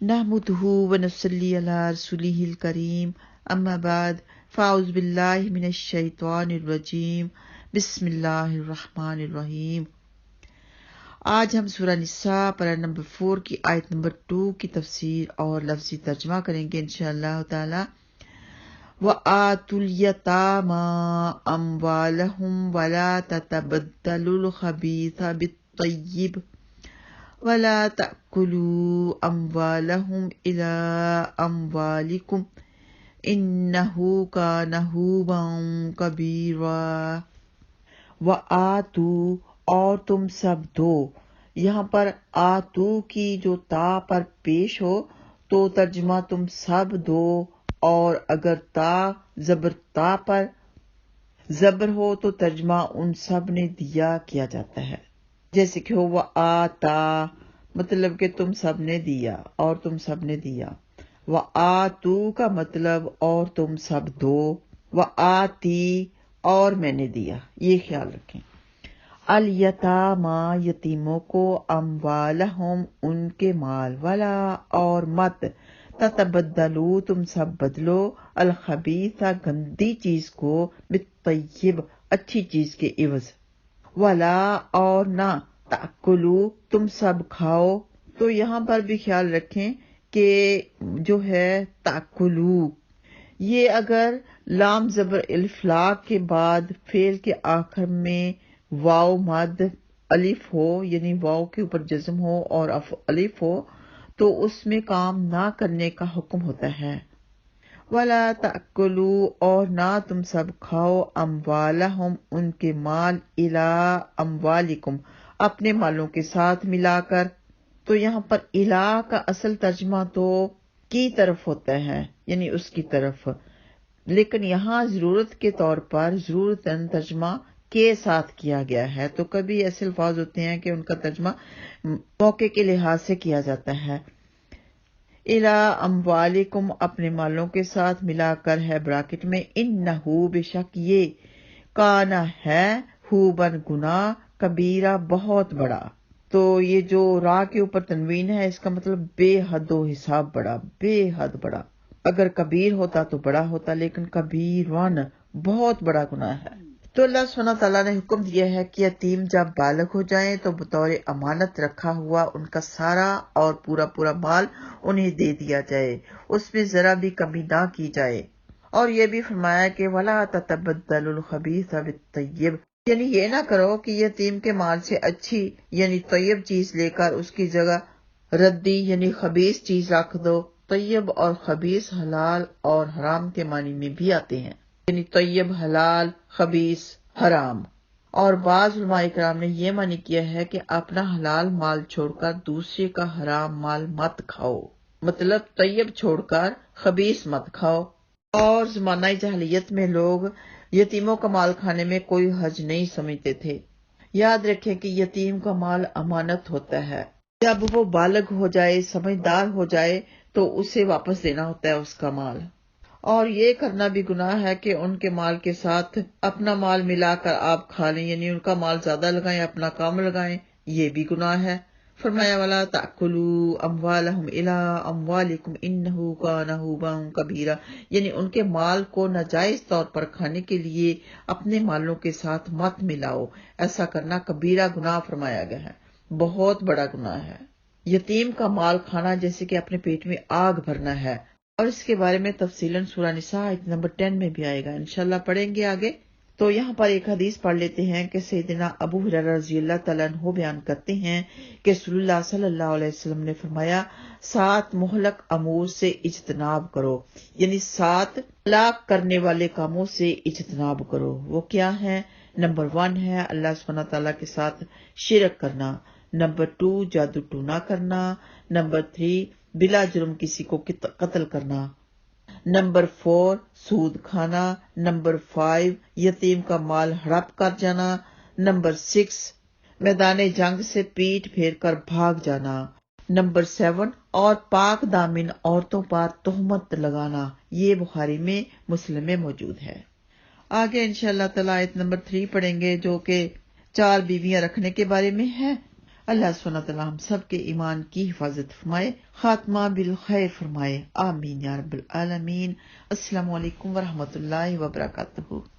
نحمده ونصلي على رسوله الكريم اما بعد فاعوذ باللہ من الشیطان الرجیم بسم اللہ الرحمن الرحیم۔ آج ہم سورہ نساء پارہ نمبر 4 کی آیت نمبر 2 کی تفسیر اور لفظی ترجمہ کریں گے انشاءاللہ تعالی۔ وَآتُوا الْيَتَامَى أَمْوَالَهُمْ وَلَا تَتَبَدَّلُوا الْخَبِيثَ بِالطَّيِّبِ وَلَا تَأْكُلُوا أَمْوَالَهُمْ إِلَىٰ أَمْوَالِكُمْ إِنَّهُ كَانَ حُوبًا كَبِيرًا۔ وَآتُوا اور تم سب دو، یہاں پر آتو کی جو تا پر پیش ہو تو ترجمہ تم سب دو، اور اگر تا زبر تا پر زبر ہو تو ترجمہ ان سب نے دیا کیا جاتا ہے، جیسے کہ ہو وہ آتا مطلب کہ تم سب نے دیا اور تم سب نے دیا، وہ آتو کا مطلب اور تم سب دو، وہ آتی اور میں نے دیا، یہ خیال رکھیں۔ الیتاما یتیموں کو، اموالہم ان کے مال، ولا اور مت، تتبدلو تم سب بدلو، الخبیث گندی چیز کو، بالطیب اچھی چیز کے عوض، ولا اور نہ، تأکلو تم سب کھاؤ۔ تو یہاں پر بھی خیال رکھیں کہ جو ہے تأکلو، یہ اگر لام زبر الفلاق کے بعد فعل کے آخر میں واو مد الف ہو، یعنی واو کے اوپر جزم ہو اور الف ہو، تو اس میں کام نہ کرنے کا حکم ہوتا ہے۔ وَلَا تَأْكُلُوا اور نہ تم سب کھاؤ، اموالہم ان کے مال، اِلَىٰ اموالکم اپنے مالوں کے ساتھ ملا کر۔ تو یہاں پر اِلَىٰ کا اصل ترجمہ تو کی طرف ہوتا ہے، یعنی اس کی طرف، لیکن یہاں ضرورت کے طور پر ضرورتاً ترجمہ کے ساتھ کیا گیا ہے۔ تو کبھی ایسے الفاظ ہوتے ہیں کہ ان کا ترجمہ موقع کے لحاظ سے کیا جاتا ہے۔ اِلَىٰ اموالکم اپنے مالوں کے ساتھ ملا کر ہے براکٹ میں، انہو بے شک یہ، کانا ہے، ہوبن گناہ، کبیرہ بہت بڑا۔ تو یہ جو را کے اوپر تنوین ہے اس کا مطلب بے حد و حساب بڑا، بے حد بڑا۔ اگر کبیر ہوتا تو بڑا ہوتا، لیکن کبیرن بہت بڑا گناہ ہے۔ تو اللہ سبحانہ تعالیٰ نے حکم دیا ہے کہ یتیم جب بالغ ہو جائیں تو بطور امانت رکھا ہوا ان کا سارا اور پورا مال انہیں دے دیا جائے، اس میں ذرا بھی کمی نہ کی جائے۔ اور یہ بھی فرمایا کہ وَلَا تَتَبَدَّلُوا الْخَبِيثَ بِالطَّيِّبِ، یعنی یہ نہ کرو کہ یتیم کے مال سے اچھی یعنی طیب چیز لے کر اس کی جگہ ردی یعنی خبیث چیز رکھ دو۔ طیب اور خبیث حلال اور حرام کے معنی میں بھی آتے ہیں، یعنی طیب حلال، خبیث حرام۔ اور بعض علماء کرام نے یہ معنی کیا ہے کہ اپنا حلال مال چھوڑ کر دوسرے کا حرام مال مت کھاؤ، مطلب طیب چھوڑ کر خبیث مت کھاؤ۔ اور زمانہ جاہلیت میں لوگ یتیموں کا مال کھانے میں کوئی حرج نہیں سمجھتے تھے۔ یاد رکھیں کہ یتیم کا مال امانت ہوتا ہے، جب وہ بالغ ہو جائے، سمجھدار ہو جائے تو اسے واپس دینا ہوتا ہے اس کا مال۔ اور یہ کرنا بھی گناہ ہے کہ ان کے مال کے ساتھ اپنا مال ملا کر آپ کھا لیں، یعنی ان کا مال زیادہ لگائیں اپنا کم لگائیں، یہ بھی گناہ ہے۔ فرمایا وَلَا تَأْكُلُوا أَمْوَالَهُمْ إِلَىٰ أَمْوَالِكُمْ إِنَّهُ كَانَ حُوبًا كَبِيرًا، یعنی ان کے مال کو ناجائز طور پر کھانے کے لیے اپنے مالوں کے ساتھ مت ملاؤ، ایسا کرنا کبیرہ گناہ فرمایا گیا ہے، بہت بڑا گناہ ہے۔ یتیم کا مال کھانا جیسے کہ اپنے پیٹ میں آگ بھرنا ہے، اور اس کے بارے میں تفصیلاً سورہ نساء آیت نمبر 10 میں بھی آئے گا، انشاءاللہ پڑھیں گے آگے۔ تو یہاں پر ایک حدیث پڑھ لیتے ہیں کہ سیدنا ابو ہریرہ رضی اللہ تعالیٰ عنہ بیان کرتے ہیں کہ رسول اللہ صلی اللہ علیہ وسلم نے فرمایا، 7 مہلک امور سے اجتناب کرو، یعنی 7 ہلاک کرنے والے کاموں سے اجتناب کرو۔ وہ کیا ہے؟ نمبر 1 ہے اللہ سبحانہ تعالیٰ کے ساتھ شرک کرنا، نمبر 2 جادو ٹونا کرنا، نمبر 3 بلا جرم کسی کو قتل کرنا، نمبر 4 سود کھانا، نمبر 5 یتیم کا مال ہڑپ کر جانا، نمبر 6 میدان جنگ سے پیٹ پھیر کر بھاگ جانا، نمبر 7 اور پاک دامن عورتوں پر تہمت لگانا۔ یہ بخاری میں، مسلم میں موجود ہے۔ آگے انشاءاللہ تعالیٰ آیت نمبر 3 پڑھیں گے جو کہ 4 بیویاں رکھنے کے بارے میں ہے۔ اللہ سبحانہ تعالیٰ ہم سب کے ایمان کی حفاظت فرمائے، خاتمہ بالخیر فرمائے، آمین یا رب العالمین۔ السلام علیکم ورحمۃ اللہ وبرکاتہ۔